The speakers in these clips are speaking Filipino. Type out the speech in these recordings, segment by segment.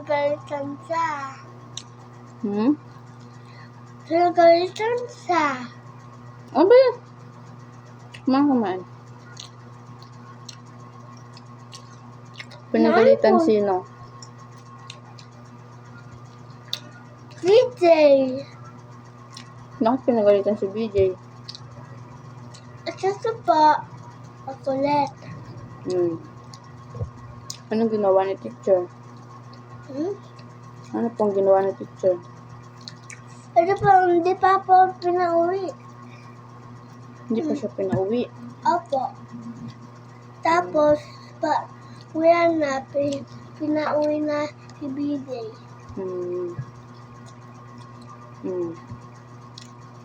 pinagalitan siya. Hmm? Pinagalitan siya. Ano ba yan? Kumain. Pinagalitan Ano? sino? VJ. Bakit pinagalitan si BJ? At sasa po, makulit. Anong ginawa ni teacher? Ano pong ginawa ni teacher? Ano po, hindi pa po pinauwi. Hindi pa siya pinauwi. Opo. Tapos, uwi na, pinauwi na si BJ.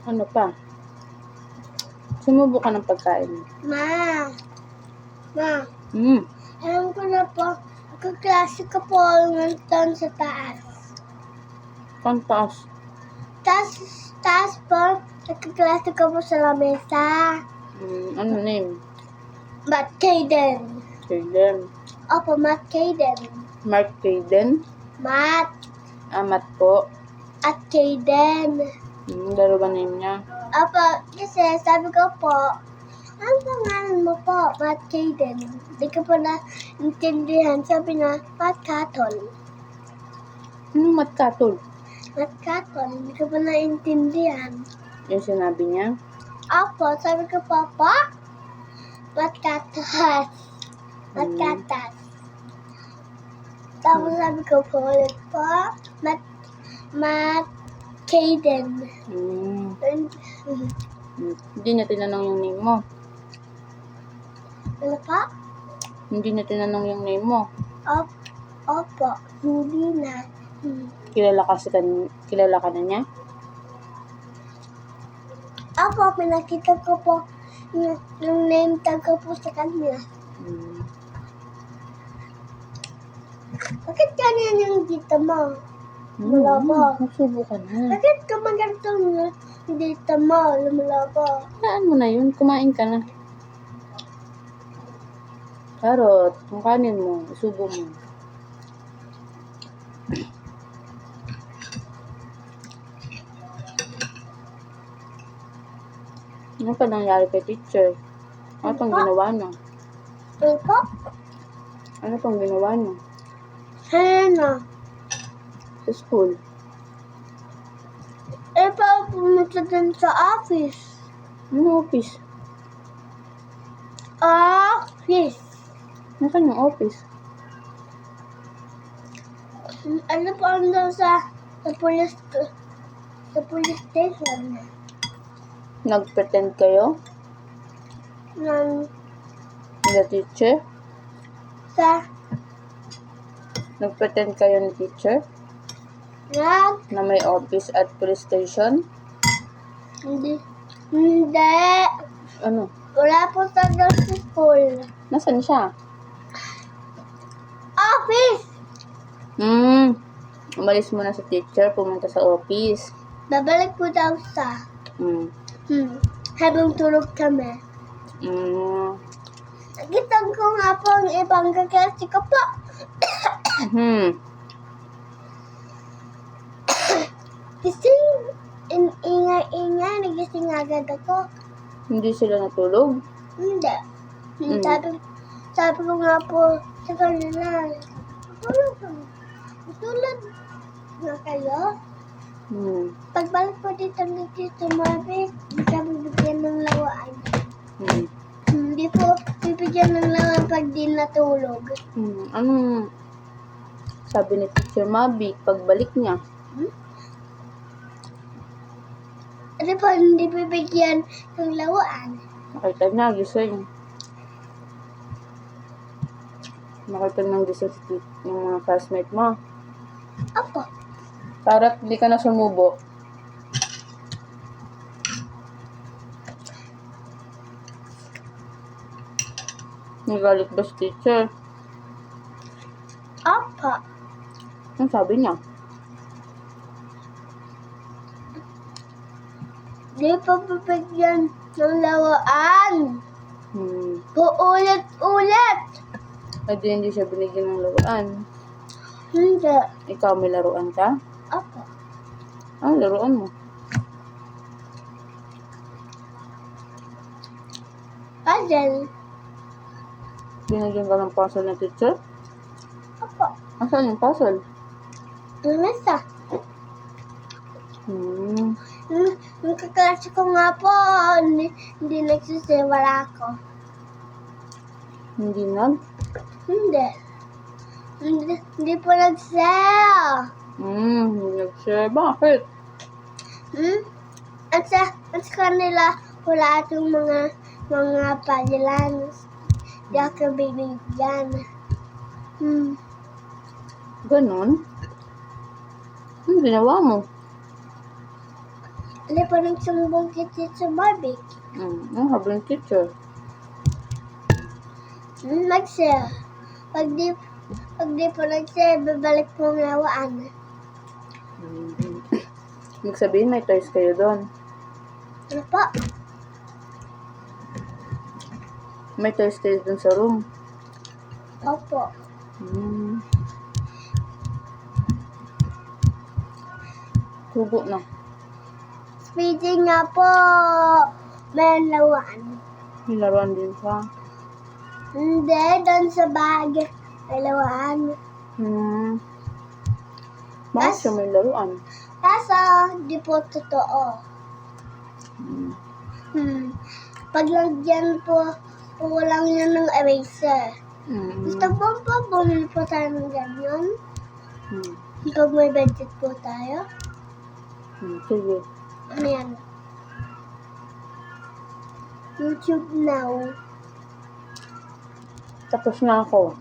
Ano pa? Sumubo ka ng pagkain. Ma, Hmm. alam ko na po, kaklase ko po nandun sa taas. Saan taas? Taas po, kaklase ko po sa lamesa. Ano name? Matt Caden. Kaden. Opo, Matt Caden. Mark Kaden. Matt Amat po. at Caden. Dalawa name niya. Opo, kasi sabi ko po, ano pangalan mo po, Matt Caden? Hindi ko po na-intindihan. Sabi na, Matt Catol. Anong matkatol? Matt Catol, hindi ko po na-intindihan. Yung sinabi niya. Opo, sabi ko po, Matt Catas. Matt Catas. Tapos sabi ko po ulit po, Matt Caden. Hindi niya tinanong yung name mo. Ano po? Hindi niya tinanong yung name mo. Opo, hindi na. Kilala ka na niya? Opo, pinakita ko po yung name tag ko po sa kanya. Bakit ganyan yung dito mo? Lumulabo. Nagsubo ka na. Bakit gumaganto yung dito mo? Lumulabo. Saan mo na yun? Kumain ka na. Karot, yung kanin mo, isubo mo. Ano pa nangyari kay teacher? Ano pang ginawa niya? Ito? Ano pang ginawa niya? Ano? Sa school? Pumunta din sa office. Ano office? Office. Ano kanyang office? Ano po andun sa police station? Nag-pretend kayo? Ng Nila teacher? Nag-pretend kayo ni teacher? Na may office at police station? Hindi. Ano? Wala po sa school. Nasaan siya? Office! Umalis muna sa teacher, pumunta sa office. Babalik po daw sa habang tulog kami. Nakita ko nga po ang ibang kaklase ko po. Gising, ingay-ingay, nagising agad ako. Hindi sila natulog? Hindi. Sabi ko nga po sa kanila, tulad na kayo. Pagbalik po dito ni Tito Marvick, hindi kami bibigyan ng lawaan. Hindi po bibigyan ng lawaan pag di natulog. Anong sabi ni Teacher Mabi pagbalik niya? Ano po, hindi bibigyan ng lawaan. Nakita niya, gising. Nakita niyang gising yung mga classmate mo. Opo. Para hindi ka na sumubo. Nagalit ba si teacher? Opo. Anong sabi niya? Di pa bibigyan ng lawaan. Uulit-ulit. At hindi siya binigyan ng lawaan. Hindi. Ikaw may laruan ka? Opo. Ang laruan mo? Puzzle. Binigyan ka ng puzzle ng teacher? Opo. Asan yung puzzle? Yung isa. Yung kaklase ko nga po, hindi nagsisiwala ako. Hindi nag? Hindi. Hindi po nag-sell. Hindi nag-share. Bakit? At sa kanila, wala itong mga pagilan. Di ako bibigyan. Ganon? Anong ginawa mo? Hindi po nagsumbong kay Teacher Barbie. Ang habang teacher. Nag-sell. Pag di po nag-sell, babalik po ang lawaan. Ibig sabihin may toys kayo doon. Ano po? May toys kayo doon sa room. Opo. Tubo na. Speedy nga po. May lawaan. May laruan din siya. Hindi, doon sa bag. May lawaan. Bakit siya may laruan? Kaso, di po totoo. Paglagyan po lang yun ng eraser. Gusto po bumili po tayo ng ganyan? Pag may budget po tayo? Sige. Ano yan? YouTube now. Tapos na ako.